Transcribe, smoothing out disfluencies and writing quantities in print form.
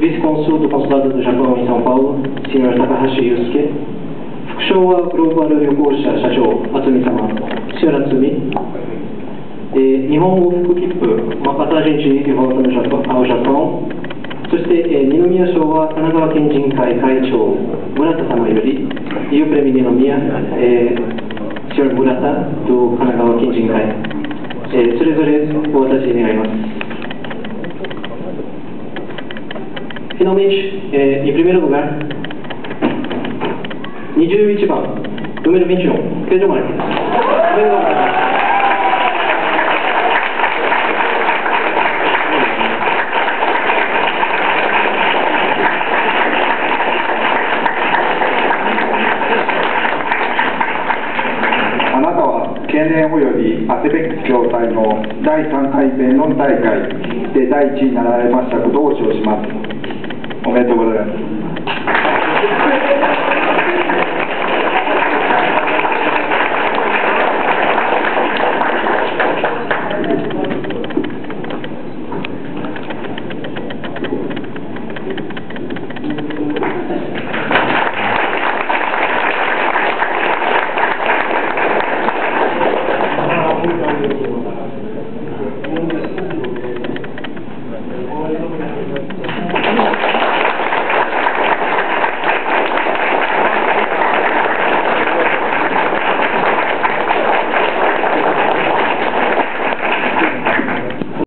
Vice Consul do Consulado do Japão em São Paulo, Sr. Takahashi Yusuke, 副将はグローバル旅行者社長、渥美様、Sr. Atsumi, 日本往復切符、パタージェンチーリvolta ao Japão、そして二宮賞は神奈川県人会会長、村田様より、E o prêmio de Nomiya, Sr. Murata, do 神奈川県人会、それぞれお渡し願います。Finalmente, em primeiro lugar, 21番、número 21, Pedro Marques. あなたは経年およびアテベック共催の第3回弁論大会で第1位になられましたことを承知します。おめでとうございます。